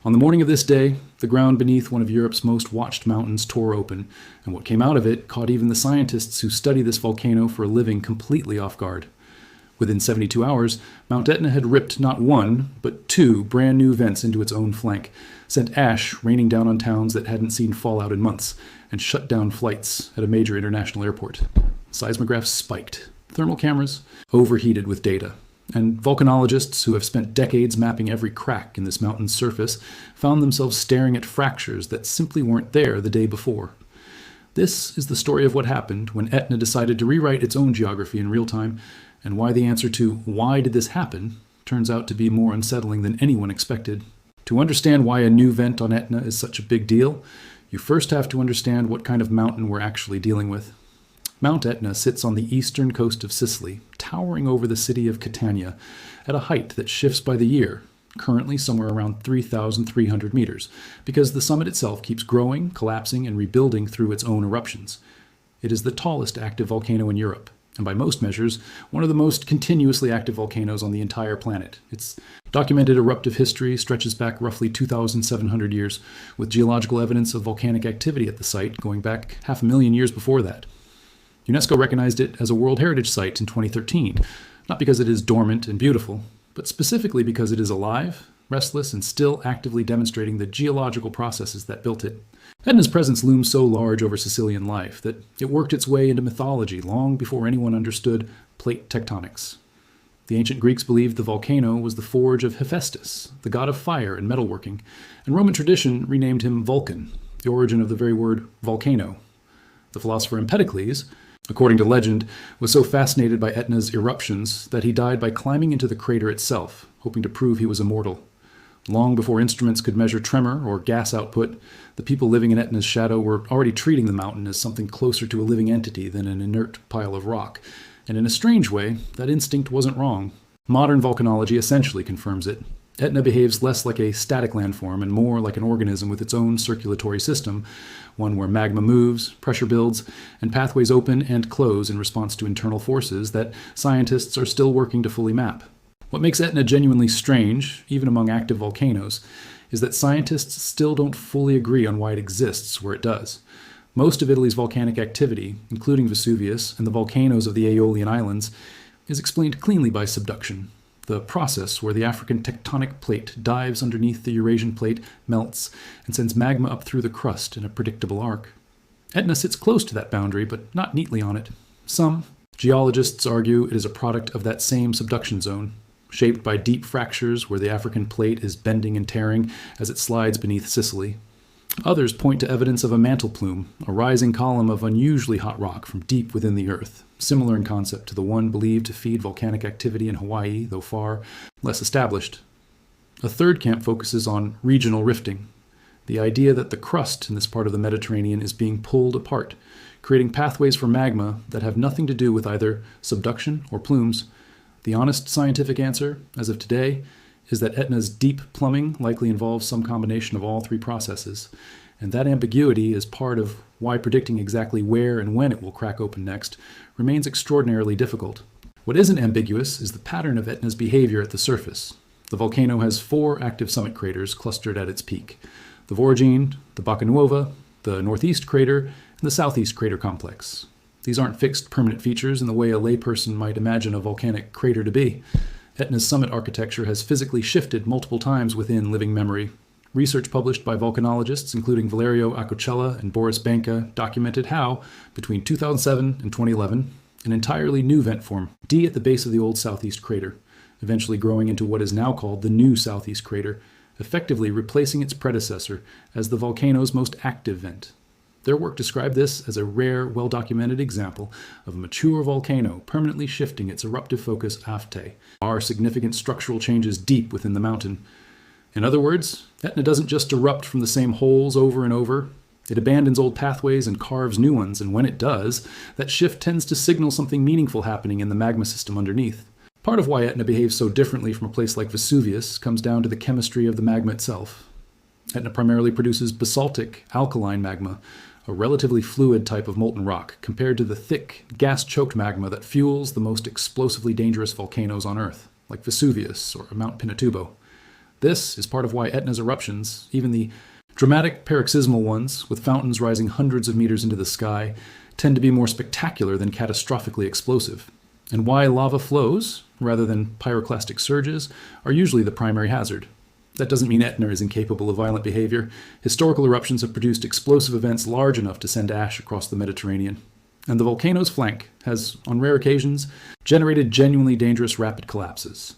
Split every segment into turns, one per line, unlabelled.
On the morning of this day, the ground beneath one of Europe's most watched mountains tore open, and what came out of it caught even the scientists who study this volcano for a living completely off guard. Within 72 hours, Mount Etna had ripped not one, but two brand new vents into its own flank, sent ash raining down on towns that hadn't seen fallout in months, and shut down flights at a major international airport. Seismographs spiked. Thermal cameras overheated with data. And volcanologists who have spent decades mapping every crack in this mountain's surface found themselves staring at fractures that simply weren't there the day before. This is the story of what happened when Etna decided to rewrite its own geography in real time, and why the answer to why did this happen turns out to be more unsettling than anyone expected. To understand why a new vent on Etna is such a big deal, you first have to understand what kind of mountain we're actually dealing with. Mount Etna sits on the eastern coast of Sicily, towering over the city of Catania, at a height that shifts by the year, currently somewhere around 3,300 meters, because the summit itself keeps growing, collapsing, and rebuilding through its own eruptions. It is the tallest active volcano in Europe, and by most measures, one of the most continuously active volcanoes on the entire planet. Its documented eruptive history stretches back roughly 2,700 years, with geological evidence of volcanic activity at the site going back 500,000 years before that. UNESCO recognized it as a World Heritage Site in 2013, not because it is dormant and beautiful, but specifically because it is alive, restless, and still actively demonstrating the geological processes that built it. Etna's presence looms so large over Sicilian life that it worked its way into mythology long before anyone understood plate tectonics. The ancient Greeks believed the volcano was the forge of Hephaestus, the god of fire and metalworking, and Roman tradition renamed him Vulcan, the origin of the very word volcano. The philosopher Empedocles, according to legend, was so fascinated by Etna's eruptions that he died by climbing into the crater itself, hoping to prove he was immortal. Long before instruments could measure tremor or gas output, the people living in Etna's shadow were already treating the mountain as something closer to a living entity than an inert pile of rock, and in a strange way, that instinct wasn't wrong. Modern volcanology essentially confirms it. Etna behaves less like a static landform and more like an organism with its own circulatory system, one where magma moves, pressure builds, and pathways open and close in response to internal forces that scientists are still working to fully map. What makes Etna genuinely strange, even among active volcanoes, is that scientists still don't fully agree on why it exists where it does. Most of Italy's volcanic activity, including Vesuvius and the volcanoes of the Aeolian Islands, is explained cleanly by subduction, the process where the African tectonic plate dives underneath the Eurasian plate, melts, and sends magma up through the crust in a predictable arc. Etna sits close to that boundary, but not neatly on it. Some geologists argue it is a product of that same subduction zone, shaped by deep fractures where the African plate is bending and tearing as it slides beneath Sicily. Others point to evidence of a mantle plume, a rising column of unusually hot rock from deep within the earth, similar in concept to the one believed to feed volcanic activity in Hawaii, though far less established. A third camp focuses on regional rifting, the idea that the crust in this part of the Mediterranean is being pulled apart, creating pathways for magma that have nothing to do with either subduction or plumes. The honest scientific answer, as of today, is that Etna's deep plumbing likely involves some combination of all three processes, and that ambiguity is part of why predicting exactly where and when it will crack open next remains extraordinarily difficult. What isn't ambiguous is the pattern of Etna's behavior at the surface. The volcano has 4 active summit craters clustered at its peak: the Voragine, the Bocca Nuova, the northeast crater, and the southeast crater complex. These aren't fixed permanent features in the way a layperson might imagine a volcanic crater to be. Etna's summit architecture has physically shifted multiple times within living memory. Research published by volcanologists, including Valerio Acocella and Boris Banka, documented how, between 2007 and 2011, an entirely new vent formed D at the base of the old southeast crater, eventually growing into what is now called the new southeast crater, effectively replacing its predecessor as the volcano's most active vent. Their work described this as a rare, well-documented example of a mature volcano permanently shifting its eruptive focus aftay, are significant structural changes deep within the mountain. In other words, Etna doesn't just erupt from the same holes over and over. It abandons old pathways and carves new ones, and when it does, that shift tends to signal something meaningful happening in the magma system underneath. Part of why Etna behaves so differently from a place like Vesuvius comes down to the chemistry of the magma itself. Etna primarily produces basaltic, alkaline magma, a relatively fluid type of molten rock, compared to the thick, gas-choked magma that fuels the most explosively dangerous volcanoes on Earth, like Vesuvius or Mount Pinatubo. This is part of why Etna's eruptions, even the dramatic paroxysmal ones, with fountains rising hundreds of meters into the sky, tend to be more spectacular than catastrophically explosive, and why lava flows, rather than pyroclastic surges, are usually the primary hazard. That doesn't mean Etna is incapable of violent behavior. Historical eruptions have produced explosive events large enough to send ash across the Mediterranean. And the volcano's flank has, on rare occasions, generated genuinely dangerous rapid collapses.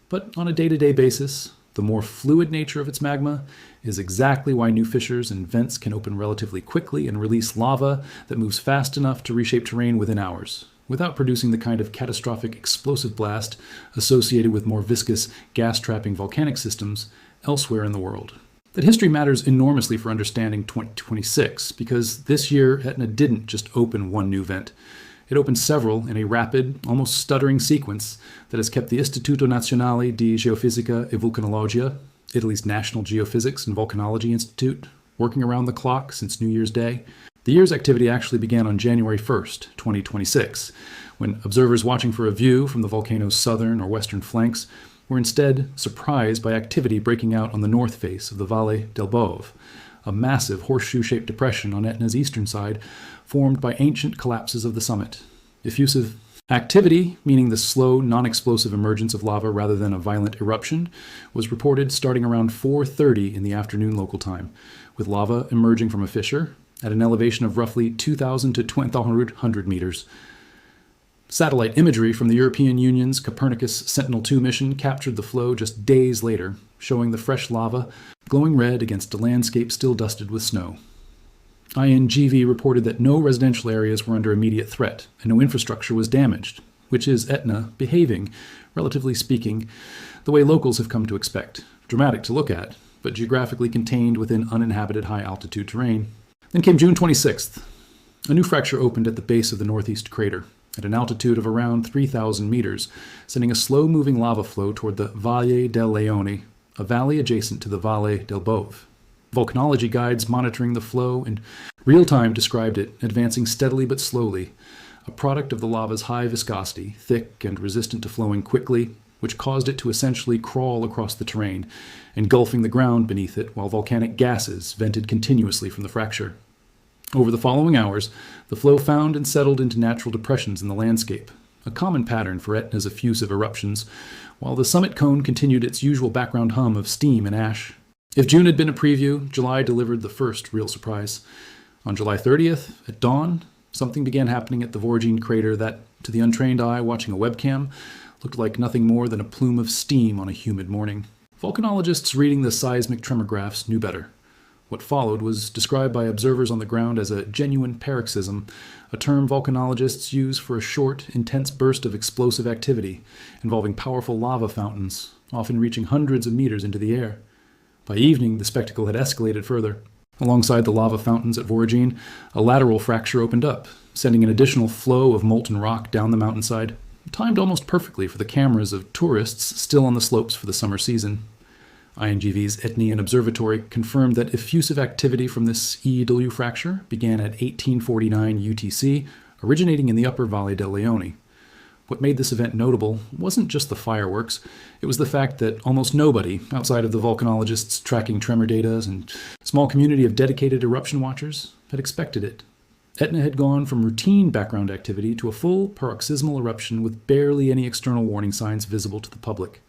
But on a day-to-day basis, the more fluid nature of its magma is exactly why new fissures and vents can open relatively quickly and release lava that moves fast enough to reshape terrain within hours, without producing the kind of catastrophic explosive blast associated with more viscous, gas-trapping volcanic systems elsewhere in the world. That history matters enormously for understanding 2026, because this year Etna didn't just open one new vent. It opened several in a rapid, almost stuttering sequence that has kept the Istituto Nazionale di Geofisica e Volcanologia, Italy's National Geophysics and Volcanology Institute, working around the clock since New Year's Day. The year's activity actually began on January 1st, 2026, when observers watching for a view from the volcano's southern or western flanks were instead surprised by activity breaking out on the north face of the Valle del Bove, a massive horseshoe-shaped depression on Etna's eastern side formed by ancient collapses of the summit. Effusive activity, meaning the slow, non-explosive emergence of lava rather than a violent eruption, was reported starting around 4:30 in the afternoon local time, with lava emerging from a fissure at an elevation of roughly 2,000 to 2,100 meters. Satellite imagery from the European Union's Copernicus Sentinel-2 mission captured the flow just days later, showing the fresh lava glowing red against a landscape still dusted with snow. INGV reported that no residential areas were under immediate threat and no infrastructure was damaged, which is Etna behaving, relatively speaking, the way locals have come to expect. Dramatic to look at, but geographically contained within uninhabited high-altitude terrain. Then came June 26th. A new fracture opened at the base of the northeast crater, at an altitude of around 3,000 meters, sending a slow-moving lava flow toward the Valle del Leone, a valley adjacent to the Valle del Bove. Volcanology guides monitoring the flow in real time described it advancing steadily but slowly, a product of the lava's high viscosity, thick and resistant to flowing quickly, which caused it to essentially crawl across the terrain, engulfing the ground beneath it while volcanic gases vented continuously from the fracture. Over the following hours, the flow found and settled into natural depressions in the landscape, a common pattern for Etna's effusive eruptions, while the summit cone continued its usual background hum of steam and ash. If June had been a preview, July delivered the first real surprise. On July 30th, at dawn, something began happening at the Vorgine crater that, to the untrained eye watching a webcam, looked like nothing more than a plume of steam on a humid morning. Volcanologists reading the seismic tremor graphs knew better. What followed was described by observers on the ground as a genuine paroxysm, a term volcanologists use for a short, intense burst of explosive activity, involving powerful lava fountains, often reaching hundreds of meters into the air. By evening, the spectacle had escalated further. Alongside the lava fountains at Vorgine, a lateral fracture opened up, sending an additional flow of molten rock down the mountainside, timed almost perfectly for the cameras of tourists still on the slopes for the summer season. INGV's Etnian Observatory confirmed that effusive activity from this EEW fracture began at 1849 UTC, originating in the upper Valle del Leone. What made this event notable wasn't just the fireworks, it was the fact that almost nobody, outside of the volcanologists tracking tremor data and a small community of dedicated eruption watchers, had expected it. Etna had gone from routine background activity to a full paroxysmal eruption with barely any external warning signs visible to the public.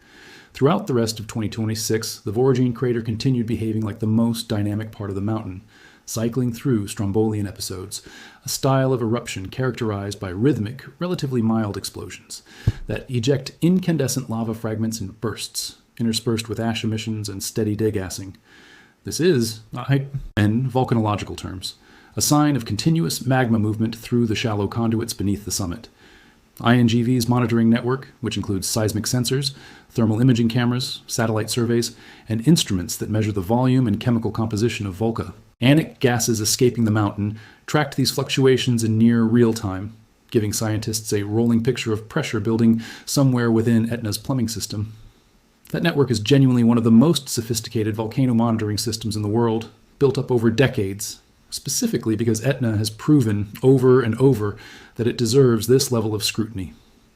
Throughout the rest of 2026, the Vorgine crater continued behaving like the most dynamic part of the mountain, cycling through Strombolian episodes, a style of eruption characterized by rhythmic, relatively mild explosions that eject incandescent lava fragments in bursts, interspersed with ash emissions and steady degassing. This is, in volcanological terms, a sign of continuous magma movement through the shallow conduits beneath the summit. INGV's monitoring network, which includes seismic sensors, thermal imaging cameras, satellite surveys, and instruments that measure the volume and chemical composition of volca, anic gases escaping the mountain, tracked these fluctuations in near real time, giving scientists a rolling picture of pressure building somewhere within Etna's plumbing system. That network is genuinely one of the most sophisticated volcano monitoring systems in the world, built up over decades, specifically because Etna has proven over and over that it deserves this level of scrutiny.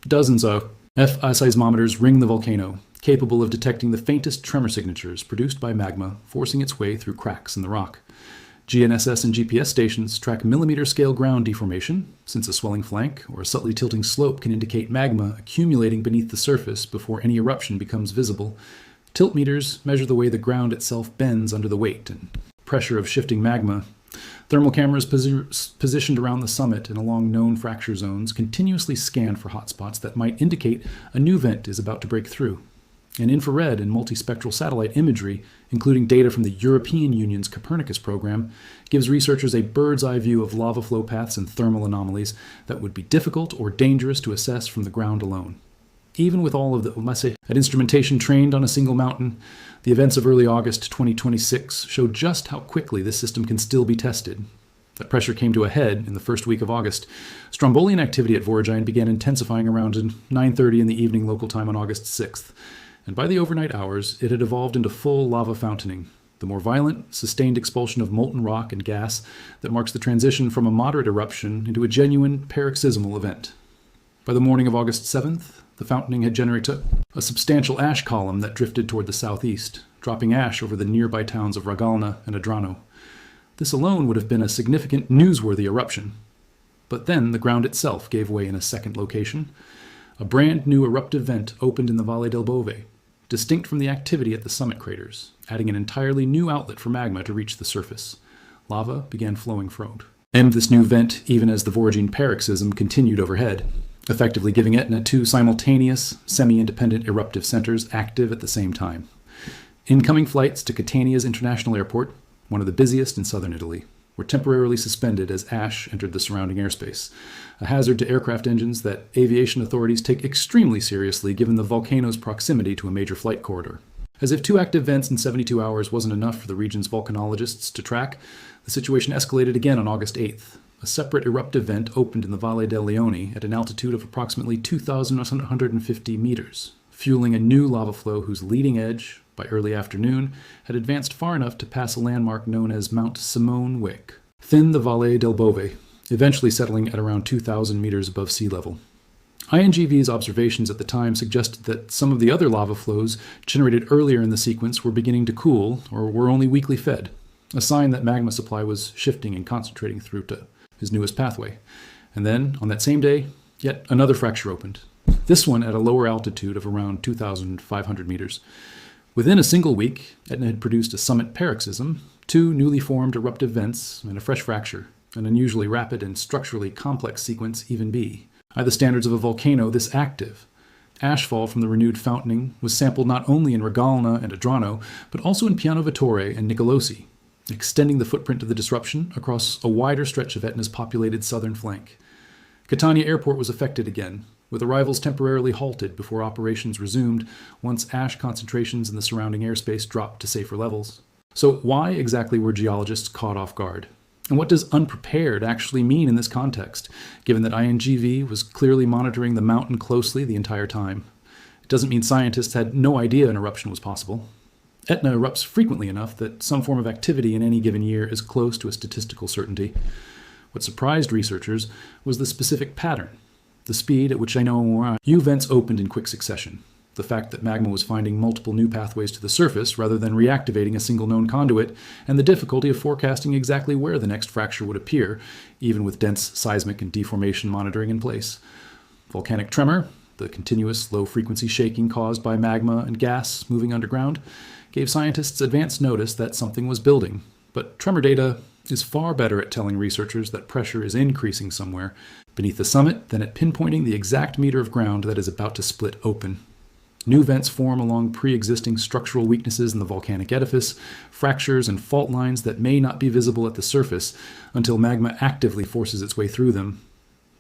Dozens of seismometers ring the volcano, capable of detecting the faintest tremor signatures produced by magma forcing its way through cracks in the rock. GNSS and GPS stations track millimeter-scale ground deformation, since a swelling flank or a subtly tilting slope can indicate magma accumulating beneath the surface before any eruption becomes visible. Tilt meters measure the way the ground itself bends under the weight and pressure of shifting magma. Thermal cameras positioned around the summit and along known fracture zones continuously scan for hotspots that might indicate a new vent is about to break through. And infrared and multispectral satellite imagery, including data from the European Union's Copernicus program, gives researchers a bird's-eye view of lava flow paths and thermal anomalies that would be difficult or dangerous to assess from the ground alone. Even with all of the instrumentation trained on a single mountain, the events of early August 2026 show just how quickly this system can still be tested. That pressure came to a head in the first week of August. Strombolian activity at Voragine began intensifying around 9:30 in the evening local time on August 6th. And by the overnight hours, it had evolved into full lava fountaining, the more violent, sustained expulsion of molten rock and gas that marks the transition from a moderate eruption into a genuine paroxysmal event. By the morning of August 7th, the fountaining had generated a substantial ash column that drifted toward the southeast, dropping ash over the nearby towns of Ragalna and Adrano. This alone would have been a significant, newsworthy eruption. But then the ground itself gave way in a second location. A brand new eruptive vent opened in the Valle del Bove, distinct from the activity at the summit craters, adding an entirely new outlet for magma to reach the surface. Lava began flowing forward. And this new vent, even as the Voragine paroxysm continued overhead, effectively giving Etna two simultaneous, semi-independent eruptive centers active at the same time. Incoming flights to Catania's International Airport, one of the busiest in southern Italy, were temporarily suspended as ash entered the surrounding airspace, a hazard to aircraft engines that aviation authorities take extremely seriously given the volcano's proximity to a major flight corridor. As if two active vents in 72 hours wasn't enough for the region's volcanologists to track, the situation escalated again on August 8th. A separate eruptive vent opened in the Valle del Leone at an altitude of approximately 2,150 meters, fueling a new lava flow whose leading edge, by early afternoon, had advanced far enough to pass a landmark known as Mount Simone Wick, thin the Valle del Bove, eventually settling at around 2,000 meters above sea level. INGV's observations at the time suggested that some of the other lava flows generated earlier in the sequence were beginning to cool or were only weakly fed, a sign that magma supply was shifting and concentrating through to his newest pathway. And then, on that same day, yet another fracture opened, this one at a lower altitude of around 2,500 meters. Within a single week, Etna had produced a summit paroxysm, two newly formed eruptive vents, and a fresh fracture, an unusually rapid and structurally complex sequence even be. By the standards of a volcano this active, ashfall from the renewed fountaining was sampled not only in Ragalna and Adrano, but also in Piano Vittore and Nicolosi, extending the footprint of the disruption across a wider stretch of Etna's populated southern flank. Catania Airport was affected again, with arrivals temporarily halted before operations resumed once ash concentrations in the surrounding airspace dropped to safer levels. So why exactly were geologists caught off guard? And what does unprepared actually mean in this context, given that INGV was clearly monitoring the mountain closely the entire time? It doesn't mean scientists had no idea an eruption was possible. Etna erupts frequently enough that some form of activity in any given year is close to a statistical certainty. What surprised researchers was the specific pattern, the speed at which new vents opened in quick succession, the fact that magma was finding multiple new pathways to the surface rather than reactivating a single known conduit, and the difficulty of forecasting exactly where the next fracture would appear, even with dense seismic and deformation monitoring in place. Volcanic tremor, the continuous low-frequency shaking caused by magma and gas moving underground, gave scientists advance notice that something was building. But tremor data is far better at telling researchers that pressure is increasing somewhere beneath the summit than at pinpointing the exact meter of ground that is about to split open. New vents form along pre-existing structural weaknesses in the volcanic edifice, fractures and fault lines that may not be visible at the surface until magma actively forces its way through them.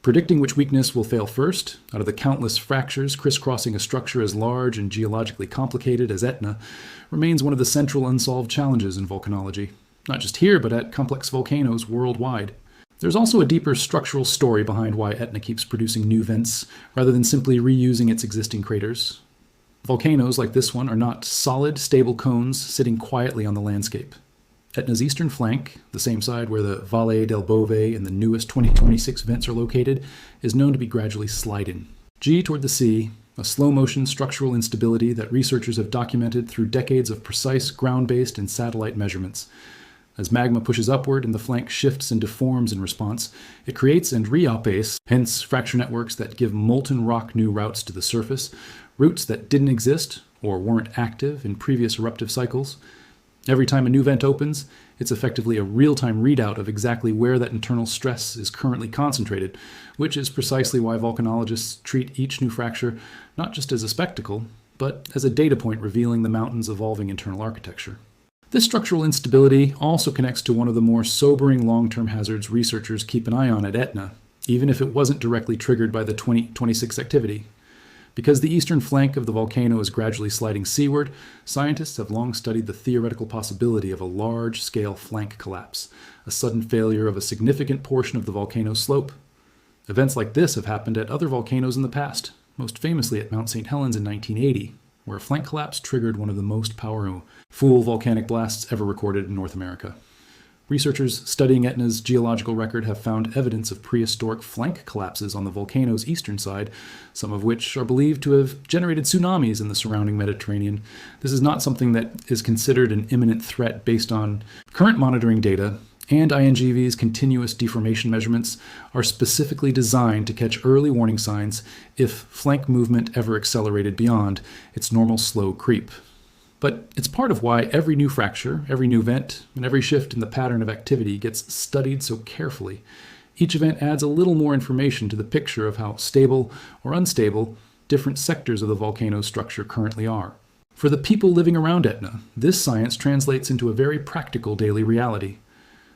Predicting which weakness will fail first, out of the countless fractures crisscrossing a structure as large and geologically complicated as Etna, remains one of the central unsolved challenges in volcanology, not just here, but at complex volcanoes worldwide. There's also a deeper structural story behind why Etna keeps producing new vents, rather than simply reusing its existing craters. Volcanoes like this one are not solid, stable cones sitting quietly on the landscape. Etna's eastern flank, the same side where the Valle del Bove and the newest 2026 vents are located, is known to be gradually sliding. G toward the sea, a slow-motion structural instability that researchers have documented through decades of precise ground-based and satellite measurements. As magma pushes upward and the flank shifts and deforms in response, it creates and re-outpaces, hence fracture networks that give molten rock new routes to the surface, routes that didn't exist or weren't active in previous eruptive cycles. Every time a new vent opens, it's effectively a real-time readout of exactly where that internal stress is currently concentrated, which is precisely why volcanologists treat each new fracture not just as a spectacle, but as a data point revealing the mountain's evolving internal architecture. This structural instability also connects to one of the more sobering long-term hazards researchers keep an eye on at Etna, even if it wasn't directly triggered by the 2026 activity. Because the eastern flank of the volcano is gradually sliding seaward, scientists have long studied the theoretical possibility of a large-scale flank collapse, a sudden failure of a significant portion of the volcano's slope. Events like this have happened at other volcanoes in the past, most famously at Mount St. Helens in 1980, where a flank collapse triggered one of the most powerful volcanic blasts ever recorded in North America. Researchers studying Etna's geological record have found evidence of prehistoric flank collapses on the volcano's eastern side, some of which are believed to have generated tsunamis in the surrounding Mediterranean. This is not something that is considered an imminent threat based on current monitoring data, and INGV's continuous deformation measurements are specifically designed to catch early warning signs if flank movement ever accelerated beyond its normal slow creep. But it's part of why every new fracture, every new vent, and every shift in the pattern of activity gets studied so carefully. Each event adds a little more information to the picture of how stable or unstable different sectors of the volcano's structure currently are. For the people living around Etna, this science translates into a very practical daily reality.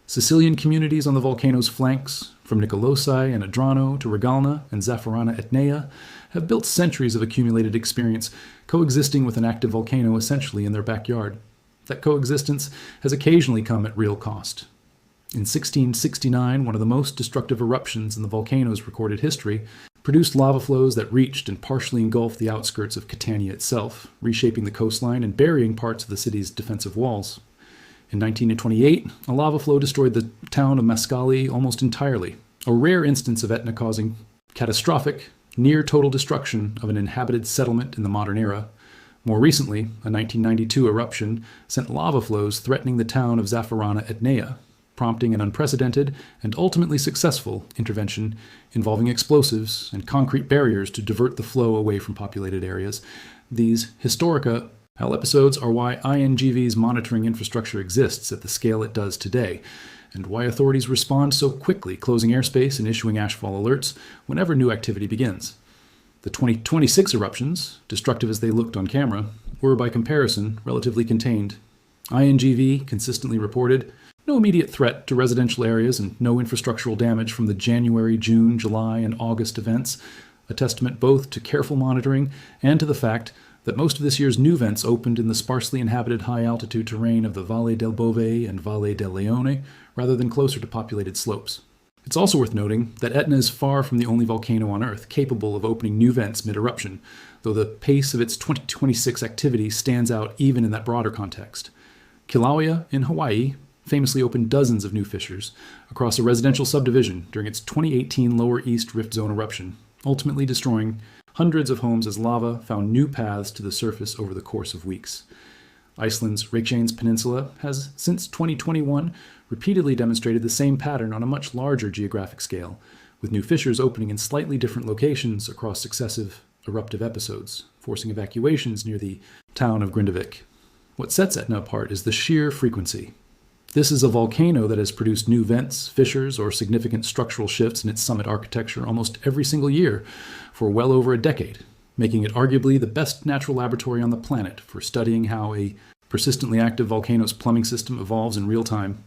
Sicilian communities on the volcano's flanks, from Nicolosi and Adrano to Regalna and Zaffarana Etnea, have built centuries of accumulated experience coexisting with an active volcano essentially in their backyard. That coexistence has occasionally come at real cost. In 1669, one of the most destructive eruptions in the volcano's recorded history produced lava flows that reached and partially engulfed the outskirts of Catania itself, reshaping the coastline and burying parts of the city's defensive walls. In 1928, a lava flow destroyed the town of Mascali almost entirely, a rare instance of Etna causing catastrophic, near-total destruction of an inhabited settlement in the modern era. More recently, a 1992 eruption sent lava flows threatening the town of Zaffarana Etnea, prompting an unprecedented and ultimately successful intervention involving explosives and concrete barriers to divert the flow away from populated areas. These historica episodes are why INGV's monitoring infrastructure exists at the scale it does today, and why authorities respond so quickly, closing airspace and issuing ashfall alerts whenever new activity begins. The 2026 eruptions, destructive as they looked on camera, were by comparison relatively contained. INGV consistently reported no immediate threat to residential areas and no infrastructural damage from the January, June, July, and August events, a testament both to careful monitoring and to the fact that most of this year's new vents opened in the sparsely inhabited high-altitude terrain of the Valle del Bove and Valle del Leone, rather than closer to populated slopes. It's also worth noting that Etna is far from the only volcano on Earth capable of opening new vents mid-eruption, though the pace of its 2026 activity stands out even in that broader context. Kilauea in Hawaii famously opened dozens of new fissures across a residential subdivision during its 2018 Lower East Rift Zone eruption, ultimately destroying hundreds of homes as lava found new paths to the surface over the course of weeks. Iceland's Reykjanes Peninsula has, since 2021, repeatedly demonstrated the same pattern on a much larger geographic scale, with new fissures opening in slightly different locations across successive eruptive episodes, forcing evacuations near the town of Grindavik. What sets Etna apart is the sheer frequency. This is a volcano that has produced new vents, fissures, or significant structural shifts in its summit architecture almost every single year for well over a decade, making it arguably the best natural laboratory on the planet for studying how a persistently active volcano's plumbing system evolves in real time.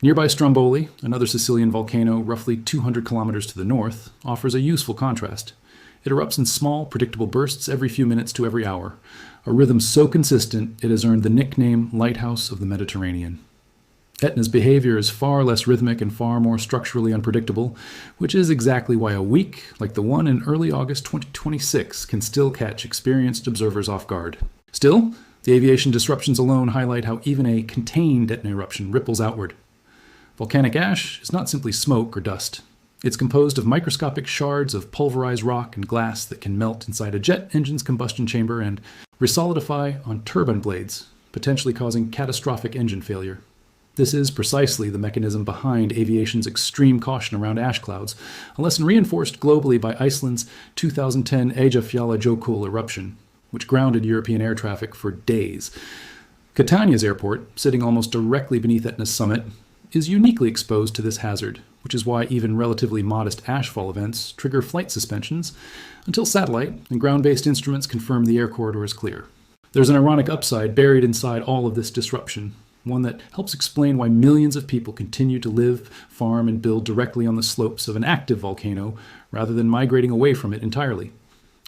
Nearby Stromboli, another Sicilian volcano roughly 200 kilometers to the north, offers a useful contrast. It erupts in small, predictable bursts every few minutes to every hour, a rhythm so consistent it has earned the nickname Lighthouse of the Mediterranean. Etna's behavior is far less rhythmic and far more structurally unpredictable, which is exactly why a week like the one in early August 2026 can still catch experienced observers off guard. Still, the aviation disruptions alone highlight how even a contained Etna eruption ripples outward. Volcanic ash is not simply smoke or dust. It's composed of microscopic shards of pulverized rock and glass that can melt inside a jet engine's combustion chamber and resolidify on turbine blades, potentially causing catastrophic engine failure. This is precisely the mechanism behind aviation's extreme caution around ash clouds, a lesson reinforced globally by Iceland's 2010 Eyjafjallajökull eruption, which grounded European air traffic for days. Catania's airport, sitting almost directly beneath Etna's summit, is uniquely exposed to this hazard, which is why even relatively modest ashfall events trigger flight suspensions until satellite and ground-based instruments confirm the air corridor is clear. There's an ironic upside buried inside all of this disruption, one that helps explain why millions of people continue to live, farm, and build directly on the slopes of an active volcano rather than migrating away from it entirely.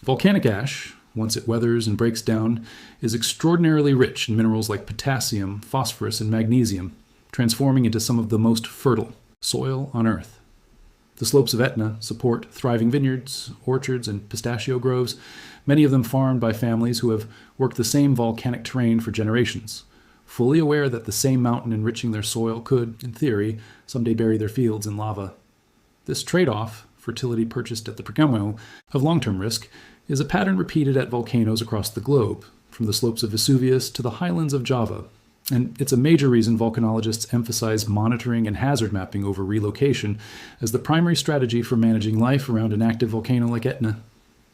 Volcanic ash, once it weathers and breaks down, is extraordinarily rich in minerals like potassium, phosphorus, and magnesium, transforming into some of the most fertile soil on Earth. The slopes of Etna support thriving vineyards, orchards, and pistachio groves, many of them farmed by families who have worked the same volcanic terrain for generations, fully aware that the same mountain enriching their soil could, in theory, someday bury their fields in lava. This trade-off, fertility purchased at the Volcano, of long-term risk, is a pattern repeated at volcanoes across the globe, from the slopes of Vesuvius to the highlands of Java. And it's a major reason volcanologists emphasize monitoring and hazard mapping over relocation as the primary strategy for managing life around an active volcano like Etna.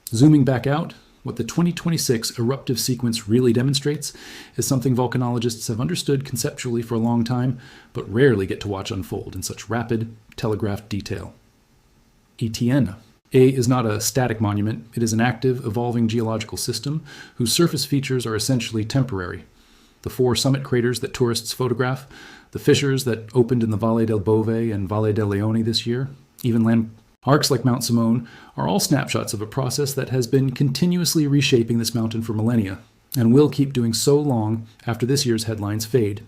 Zooming back out, what the 2026 eruptive sequence really demonstrates is something volcanologists have understood conceptually for a long time, but rarely get to watch unfold in such rapid, telegraphed detail. Etna. Is not a static monument, it is an active, evolving geological system whose surface features are essentially temporary. The 4 summit craters that tourists photograph, the fissures that opened in the Valle del Bove and Valle del Leone this year, even landmarks like Mount Simone, are all snapshots of a process that has been continuously reshaping this mountain for millennia, and will keep doing so long after this year's headlines fade.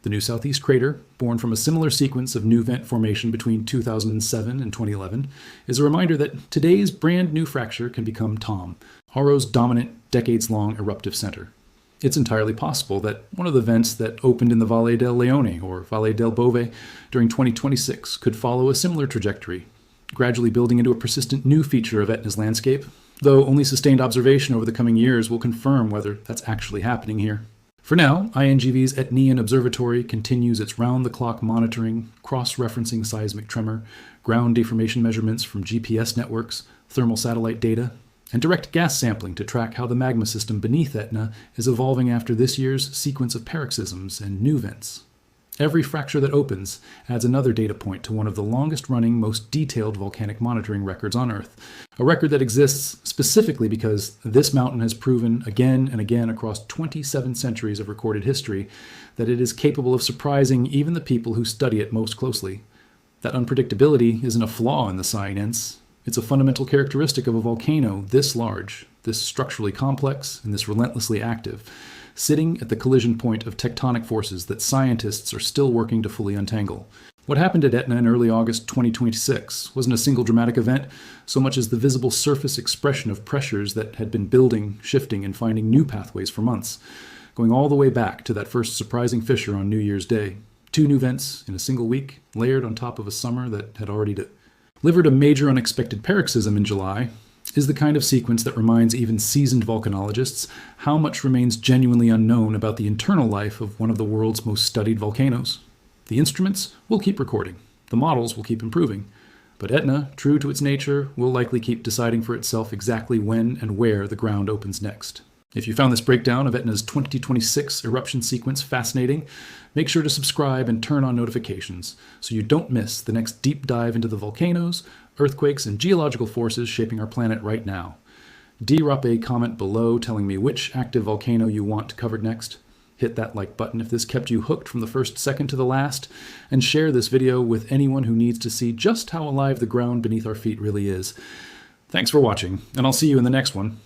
The new southeast crater, born from a similar sequence of new vent formation between 2007 and 2011, is a reminder that today's brand new fracture can become Tom, Auro's dominant, decades-long eruptive center. It's entirely possible that one of the vents that opened in the Valle del Leone or Valle del Bove during 2026 could follow a similar trajectory, gradually building into a persistent new feature of Etna's landscape, though only sustained observation over the coming years will confirm whether that's actually happening here. For now, INGV's Etnian Observatory continues its round-the-clock monitoring, cross-referencing seismic tremor, ground deformation measurements from GPS networks, thermal satellite data, and direct gas sampling to track how the magma system beneath Etna is evolving after this year's sequence of paroxysms and new vents. Every fracture that opens adds another data point to one of the longest-running, most detailed volcanic monitoring records on Earth, a record that exists specifically because this mountain has proven again and again across 27 centuries of recorded history that it is capable of surprising even the people who study it most closely. That unpredictability isn't a flaw in the science. It's a fundamental characteristic of a volcano this large, this structurally complex, and this relentlessly active, sitting at the collision point of tectonic forces that scientists are still working to fully untangle. What happened at Etna in early August 2026 wasn't a single dramatic event, so much as the visible surface expression of pressures that had been building, shifting, and finding new pathways for months, going all the way back to that first surprising fissure on New Year's Day. 2 new vents in a single week, layered on top of a summer that had already delivered a major unexpected paroxysm in July, is the kind of sequence that reminds even seasoned volcanologists how much remains genuinely unknown about the internal life of one of the world's most studied volcanoes. The instruments will keep recording, the models will keep improving, but Etna, true to its nature, will likely keep deciding for itself exactly when and where the ground opens next. If you found this breakdown of Etna's 2026 eruption sequence fascinating, make sure to subscribe and turn on notifications so you don't miss the next deep dive into the volcanoes, earthquakes, and geological forces shaping our planet right now. Drop a comment below telling me which active volcano you want covered next. Hit that like button if this kept you hooked from the first second to the last, and share this video with anyone who needs to see just how alive the ground beneath our feet really is. Thanks for watching, and I'll see you in the next one.